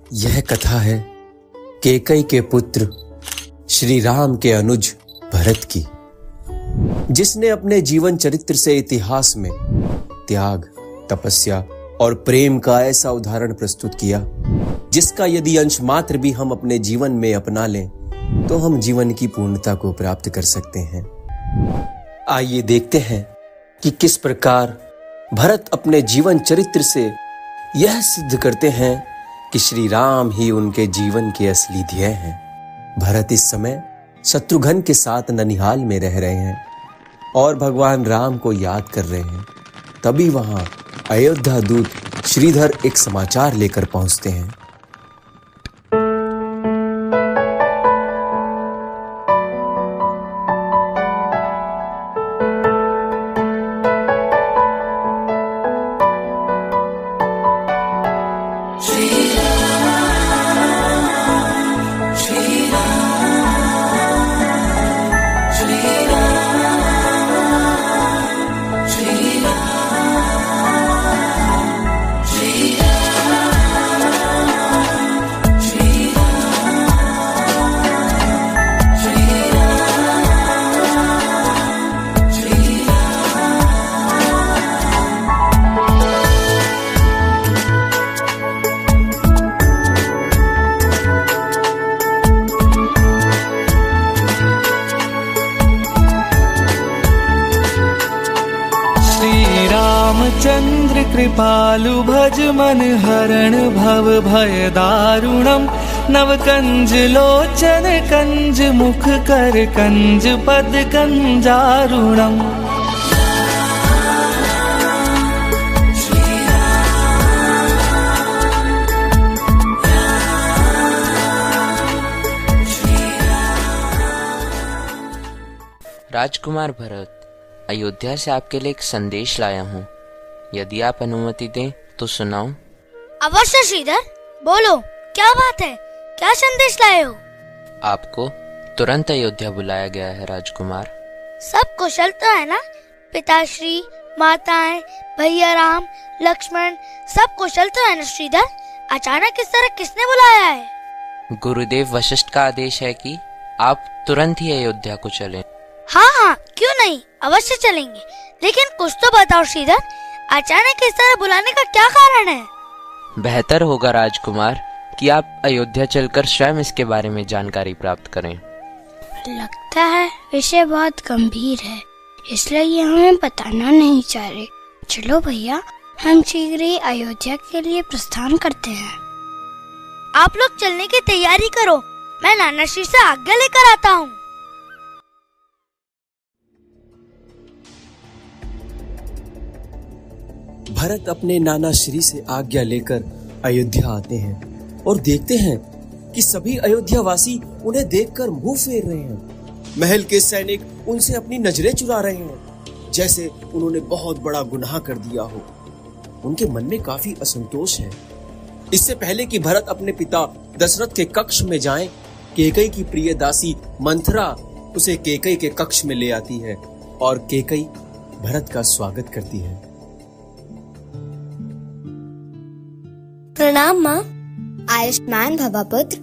यह कथा है कैकेयी के पुत्र श्री राम के अनुज भरत की, जिसने अपने जीवन चरित्र से इतिहास में त्याग, तपस्या और प्रेम का ऐसा उदाहरण प्रस्तुत किया जिसका यदि अंश मात्र भी हम अपने जीवन में अपना लें तो हम जीवन की पूर्णता को प्राप्त कर सकते हैं। आइए देखते हैं कि किस प्रकार भरत अपने जीवन चरित्र से यह सिद्ध करते हैं कि श्री राम ही उनके जीवन के असली ध्येय हैं। भरत इस समय शत्रुघ्न के साथ ननिहाल में रह रहे हैं और भगवान राम को याद कर रहे हैं। तभी वहां अयोध्या दूत श्रीधर एक समाचार लेकर पहुंचते हैं। चंद्र कृपालु भज मन हरण भव भय दारुणम, नव कंज लोचन कंज मुख कर कंज पद कंजारुणम। राजकुमार भरत, अयोध्या से आपके लिए एक संदेश लाया हूँ। यदि आप अनुमति दें तो सुनाऊं? अवश्य श्रीधर, बोलो, क्या बात है? क्या संदेश लाए हो? आपको तुरंत अयोध्या बुलाया गया है राजकुमार। सब कुशल तो है ना? पिताश्री, माताएं, भैया राम, लक्ष्मण, सब कुशल तो है ना श्रीधर? अचानक इस तरह किसने बुलाया है? गुरुदेव वशिष्ठ का आदेश है कि आप तुरंत ही अयोध्या को चलें। हाँ, क्यों नहीं, अवश्य चलेंगे। लेकिन कुछ तो बताओ श्रीधर, अचानक इस तरह बुलाने का क्या कारण है? बेहतर होगा राजकुमार कि आप अयोध्या चलकर स्वयं इसके बारे में जानकारी प्राप्त करें। लगता है विषय बहुत गंभीर है, इसलिए ये हमें बताना नहीं चाह रहे। चलो भैया, हम शीघ्र ही अयोध्या के लिए प्रस्थान करते हैं। आप लोग चलने की तैयारी करो, मैं नाना श्री से आज्ञा लेकर आता हूँ। भरत अपने नाना श्री से आज्ञा लेकर अयोध्या आते हैं और देखते हैं कि सभी अयोध्यावासी उन्हें देखकर मुंह फेर रहे हैं। महल के सैनिक उनसे अपनी नजरें चुरा रहे हैं, जैसे उन्होंने बहुत बड़ा गुनाह कर दिया हो। उनके मन में काफी असंतोष है। इससे पहले कि भरत अपने पिता दशरथ के कक्ष में जाएं, कैकेयी की प्रिय दासी मंथरा उसे कैकेयी के कक्ष में ले आती है और कैकेयी भरत का स्वागत करती है। प्रणाम माँ। आयुष्मान भव पुत्र।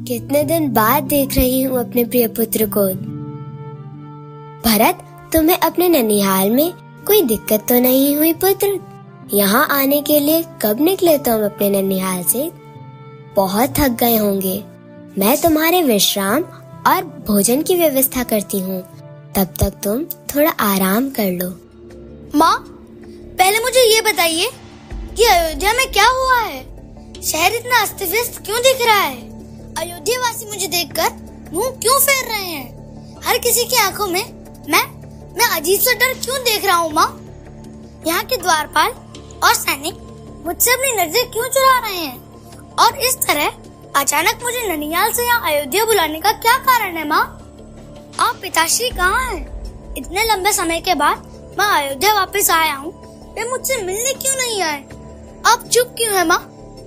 कितने दिन बाद देख रही हूँ अपने प्रिय पुत्र को। भरत, तुम्हें अपने ननिहाल में कोई दिक्कत तो नहीं हुई पुत्र? यहाँ आने के लिए कब निकले तुम अपने ननिहाल से? बहुत थक गए होंगे। मैं तुम्हारे विश्राम और भोजन की व्यवस्था करती हूँ, तब तक तुम थोड़ा आराम कर लो। माँ, पहले मुझे ये बताइए कि अयोध्या में क्या हुआ है? शहर इतना अस्त व्यस्त क्यों दिख रहा है? अयोध्या वासी मुझे देखकर मुंह क्यों फेर रहे हैं? हर किसी की आंखों में मैं अजीब सा डर क्यों देख रहा हूँ? माँ, यहाँ के द्वारपाल और सैनिक मुझसे अपनी नजर क्यों चुरा रहे हैं? और इस तरह अचानक मुझे ननिहाल से यहाँ अयोध्या बुलाने का क्या कारण है? माँ, आप पिताश्री कहाँ हैं? इतने लंबे समय के बाद मैं अयोध्या वापस आया हूँ, वे मुझसे मिलने क्यों नहीं आए? आप चुप क्यों है माँ?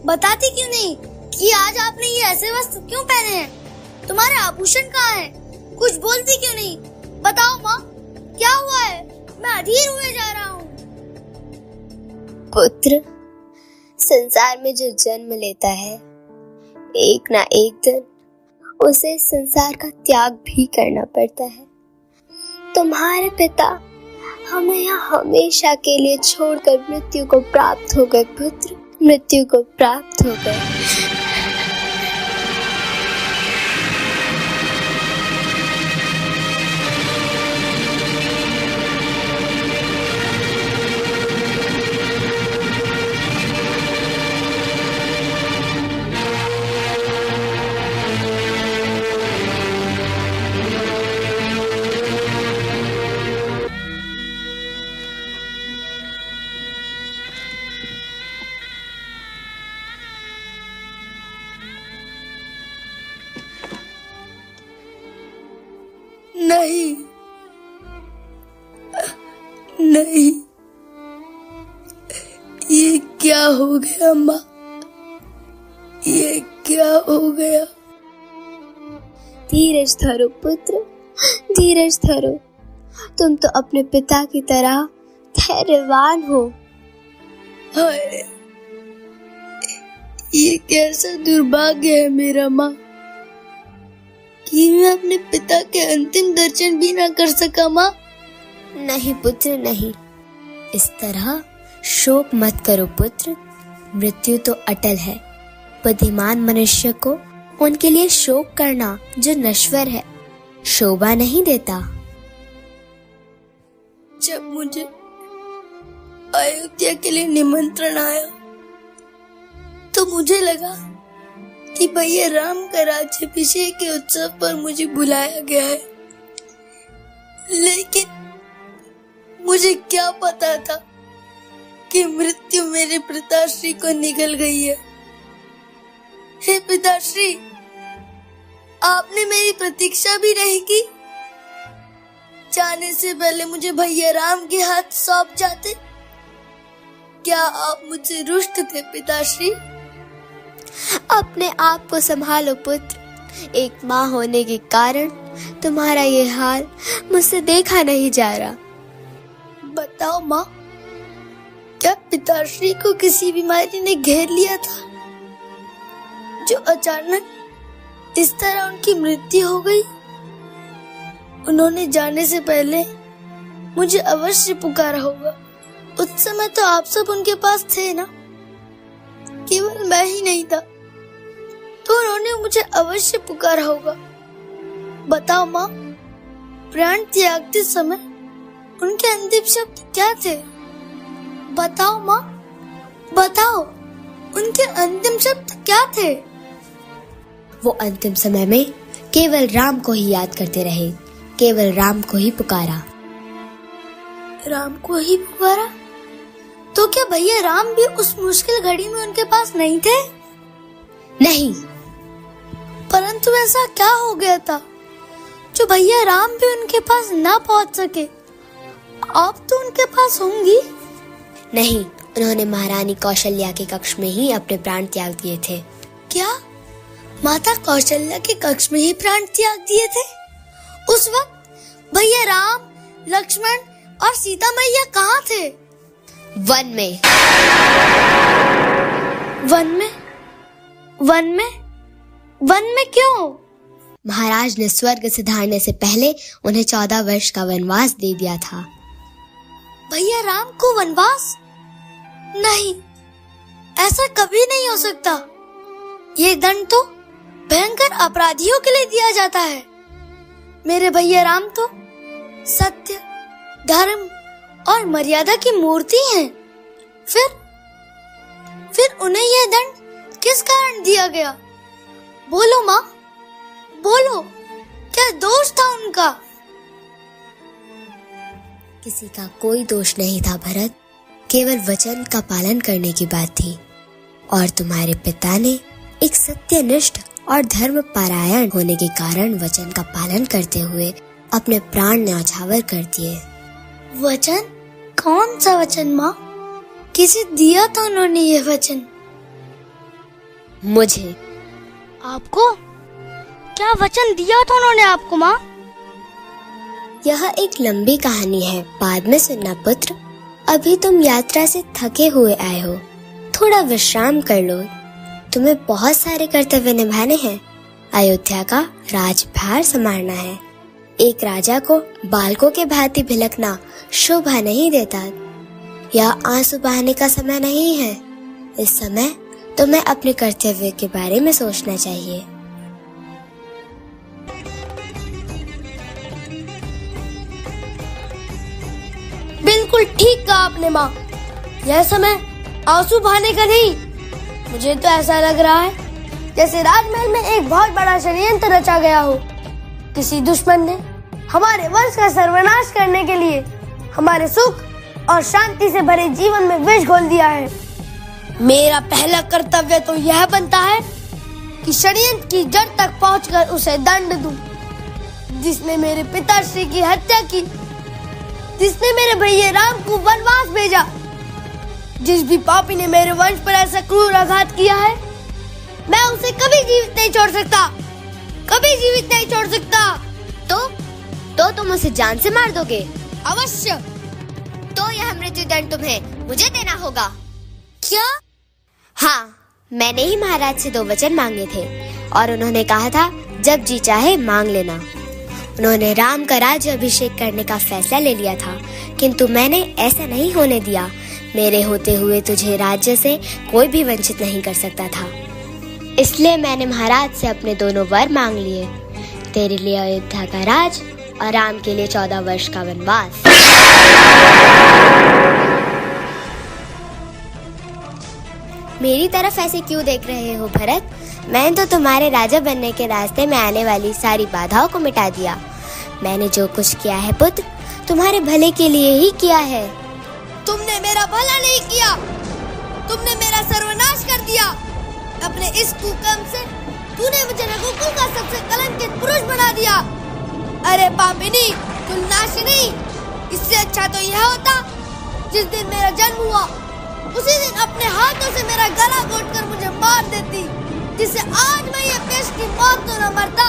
बताती क्यों नहीं कि आज आपने ये ऐसे वस्त्र क्यों पहने हैं? तुम्हारे आभूषण कहाँ हैं? कुछ बोलती क्यों नहीं? बताओ माँ, क्या हुआ है? मैं अधीर हुए जा रहा हूँ। पुत्र, संसार में जो जन्म लेता है, एक ना एक दिन उसे संसार का त्याग भी करना पड़ता है। तुम्हारे पिता हमें यहाँ हमेशा के लिए छोड़कर मृत्यु को प्राप्त हो गए पुत्र, मृत्यु को प्राप्त हो गए। नहीं, नहीं, ये क्या हो गया माँ? ये क्या हो गया? धीरज धरो पुत्र, धीरज धरो। तुम तो अपने पिता की तरह धैर्यवान हो। हाय, ये कैसा दुर्भाग्य है मेरा माँ कि मैं अपने पिता के अंतिम दर्शन भी ना कर सका माँ। नहीं पुत्र, नहीं, इस तरह शोक मत करो पुत्र। मृत्यु तो अटल है। बुद्धिमान मनुष्य को उनके लिए शोक करना जो नश्वर है शोभा नहीं देता। जब मुझे अयोध्या के लिए निमंत्रण आया तो मुझे लगा कि भैया राम का राज्याभिषेक के उत्सव पर मुझे बुलाया गया है, लेकिन मुझे क्या पता था कि मृत्यु मेरे पिताश्री को निगल गई है। हे पिताश्री, आपने मेरी प्रतीक्षा भी नहीं की। जाने से पहले मुझे भैया राम के हाथ सौंप जाते। क्या आप मुझसे रुष्ट थे पिताश्री? अपने आप को संभालो पुत्र। एक माँ होने के कारण तुम्हारा ये हाल मुझसे देखा नहीं जा रहा। बताओ माँ, क्या पिताश्री को किसी बीमारी ने घेर लिया था जो अचानक इस तरह उनकी मृत्यु हो गई? उन्होंने जाने से पहले मुझे अवश्य पुकारा होगा। उस समय तो आप सब उनके पास थे ना, केवल मैं ही नहीं था, तो उन्होंने मुझे अवश्य पुकारा होगा। बताओ माँ, प्राण त्यागते समय उनके अंतिम शब्द क्या थे? बताओ माँ, बताओ, उनके अंतिम शब्द क्या थे? वो अंतिम समय में केवल राम को ही याद करते रहे, केवल राम को ही पुकारा। राम को ही पुकारा? तो क्या भैया राम भी उस मुश्किल घड़ी में उनके पास नहीं थे? नहीं। परंतु ऐसा क्या हो गया था जो भैया राम भी उनके पास ना पहुंच सके? आप तो उनके पास होंगी। नहीं, उन्होंने महारानी कौशल्या के कक्ष में ही अपने प्राण त्याग दिए थे। क्या माता कौशल्या के कक्ष में ही प्राण त्याग दिए थे? उस वक्त भैया राम, लक्ष्मण और सीता मैया कहाँ थे? वन में। वन में? वन में? वन में क्यों? महाराज ने स्वर्ग सिधारने से पहले उन्हें 14 वर्ष का वनवास दे दिया था। भैया राम को वनवास? नहीं, ऐसा कभी नहीं हो सकता। ये दंड तो भयंकर अपराधियों के लिए दिया जाता है। मेरे भैया राम तो सत्य, धर्म और मर्यादा की मूर्ति हैं। फिर उन्हें यह दंड किस कारण दिया गया? बोलो माँ, बोलो, क्या दोष था उनका? किसी का कोई दोष नहीं था भरत, केवल वचन का पालन करने की बात थी। और तुम्हारे पिता ने एक सत्यनिष्ठ और धर्म पारायण होने के कारण वचन का पालन करते हुए अपने प्राण न्यौछावर कर दिए। वचन? कौन सा वचन माँ? किसे दिया था उन्होंने ये वचन? मुझे। आपको? क्या वचन दिया था उन्होंने आपको माँ? यह एक लंबी कहानी है, बाद में सुनना पुत्र। अभी तुम यात्रा से थके हुए आए हो, थोड़ा विश्राम कर लो। तुम्हें बहुत सारे कर्तव्य निभाने हैं। अयोध्या का राजभार संभालना है। एक राजा को बालकों के भांति भिलकना शोभा नहीं देता। यह आंसू बहाने का समय नहीं है। इस समय तुम्हें अपने कर्तव्य के बारे में सोचना चाहिए। बिल्कुल ठीक कहा आपने माँ। यह समय आंसू बहाने का नहीं। मुझे तो ऐसा लग रहा है जैसे राजमहल में एक बहुत बड़ा षड्यंत्र रचा गया हो। किसी दुश्मन ने हमारे वंश का सर्वनाश करने के लिए हमारे सुख और शांति से भरे जीवन में विष घोल दिया है। मेरा पहला कर्तव्य तो यह बनता है कि षड्यंत्र की जड़ तक पहुंचकर उसे दंड दूं। जिसने मेरे पिताश्री की हत्या की, जिसने मेरे भैया राम को वनवास भेजा, जिस भी पापी ने मेरे वंश पर ऐसा क्रूर आघात किया है, मैं उसे कभी जीवित नहीं छोड़ सकता, कभी जीवित नहीं छोड़ सकता। तो तुम उसे जान से मार दोगे? अवश्य। तो यह मृत्युदंड तुम्हें मुझे देना होगा। क्या? हाँ, मैंने ही महाराज से 2 वचन मांगे थे और उन्होंने कहा था जब जी चाहे मांग लेना। उन्होंने राम का राज्य अभिषेक करने का फैसला ले लिया था, किंतु मैंने ऐसा नहीं होने दिया। मेरे होते हुए तुझे राज्य से कोई भी वंचित नहीं कर सकता था। इसलिए मैंने महाराज से अपने दोनों वर मांग लिए, तेरे लिए अयोध्या का राज और राम के लिए 14 वर्ष का वनवास। मेरी तरफ ऐसे क्यों देख रहे हो भरत? मैंने तो तुम्हारे राजा बनने के रास्ते में आने वाली सारी बाधाओं को मिटा दिया। मैंने जो कुछ किया है पुत्र, तुम्हारे भले के लिए ही किया है। तुमने मेरा भला नहीं किया, तुमने मेरा सर्वनाश कर दिया। अपने इस कुकर्म से तूने मुझे रघुकुल का सबसे कलंकित पुरुष बना दिया। अरे पापिनी, कुलनाशिनी, इससे अच्छा तो यह होता जिस दिन मेरा जन्म हुआ उसी दिन अपने हाथों से मेरा गला घोटकर मुझे मार देती, जिससे आज मैं ये पेश की मौत तो न मरता।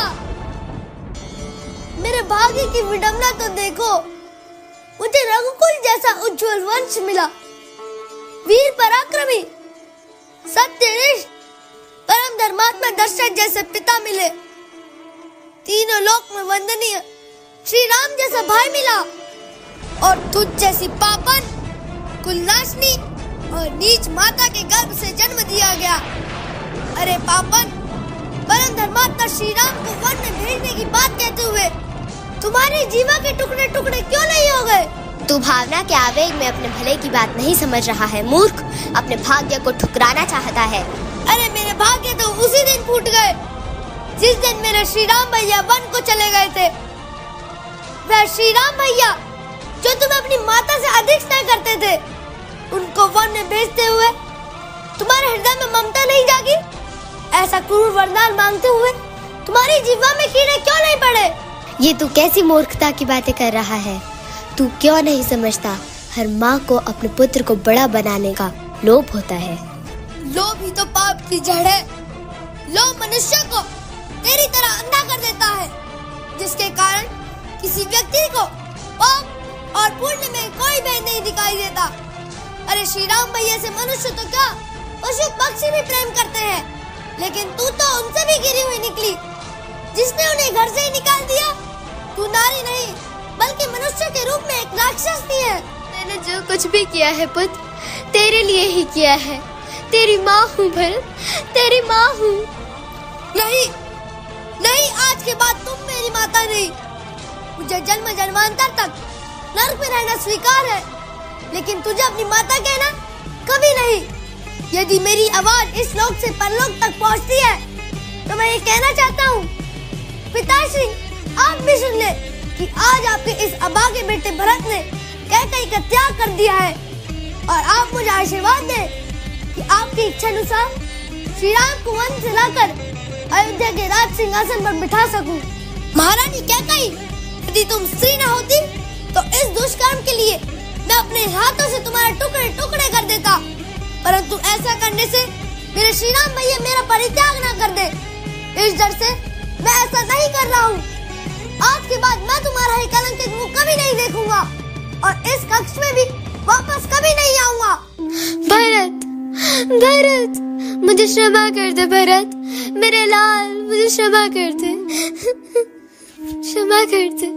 मेरे भाग्य की विडंबना तो देखो, मुझे रघुकुल जैसा उज्जवल वंश मिला, वीर पराक्रमी, सत्यनिष्ठ, परम धर्मात्मा दशरथ जैसे पिता मिले, तीनों लोक में वंदनीय श्री राम जैसा भाई मिला, और तुझ जैसी पापन, कुलनाशनी और नीच माता के गर्भ से जन्म दिया गया। अरे पापन, परम धर्मात्मा श्री राम को वन में भेजने की बात कहते हुए तुम्हारे जीवा के टुकड़े टुकड़े क्यों नहीं हो गए? तू भावना के आवेग में अपने भले की बात नहीं समझ रहा है मूर्ख। अपने भाग्य को ठुकराना चाहता है। अरे मेरे भाग्य तो उसी दिन फूट गए जिस दिन मेरे श्री राम भैया वन को चले गए थे। वह श्री राम भैया जो तुम्हें अपनी माता से अधिक स्नेह करते थे, उनको वन में भेजते हुए तुम्हारे हृदय में ममता नहीं जागी? ऐसा क्रूर वरदान मांगते हुए तुम्हारी जीवा में कीड़े क्यों नहीं पड़े? ये तू कैसी मूर्खता की बातें कर रहा है? तू क्यों नहीं समझता, हर माँ को अपने पुत्र को बड़ा बनाने का लोभ होता है। लोभ ही तो पाप की जड़ है। लोभ मनुष्य को तेरी तरह अंधा कर देता है, जिसके कारण किसी व्यक्ति को पाप और पुण्य में कोई भेद नहीं दिखाई देता। अरे श्री राम भैया से मनुष्य तो क्या, पशु पक्षी भी प्रेम करते हैं, लेकिन तू तो उनसे भी गिरी हुई निकली, जिसने उन्हें घर से ही निकाल दिया। तू नारी नहीं बल्कि मनुष्य के रूप में एक राक्षस थी है। मैंने जो कुछ भी किया है पुत्र, तेरे लिए ही किया है। तेरी माँ हूँ भरत, तेरी माँ हूँ। नहीं नहीं, आज के बाद तुम मेरी माता नहीं। मुझे जन्म जन्मांतर तक नर्क में रहना स्वीकार है, लेकिन तुझे अपनी माता कहना कभी नहीं। यदि मेरी आवाज इस लोक से परलोक तक पहुंचती है तो मैं ये कहना चाहता हूँ, पिताश्री आप भी सुन ले कि आज आपके इस अभागे बेटे भरत ने कैकेयी का त्याग कर दिया है, और आप मुझे आशीर्वाद दें कि आपकी इच्छा अनुसार श्री राम को वन से लाकर अयोध्या के राज सिंहासन पर बिठा सकूं। महारानी कैकेयी, यदि तुम स्त्री न होती तो इस दुष्कर्म के लिए मैं अपने हाथों से तुम्हारे टुकड़े टुकड़े कर देता, परंतु ऐसा करने से मेरे श्री राम भैया मेरा परित्याग न कर दे। इस डर से मैं ऐसा नहीं कर रहा हूँ। आज के बाद मैं तुम्हारा ये कलंकित मुंह कभी नहीं देखूंगा और इस कक्ष में भी वापस कभी नहीं आऊंगा। भरत, भरत, मुझे क्षमा कर दे भरत, मेरे लाल, मुझे क्षमा कर दे, क्षमा कर दे।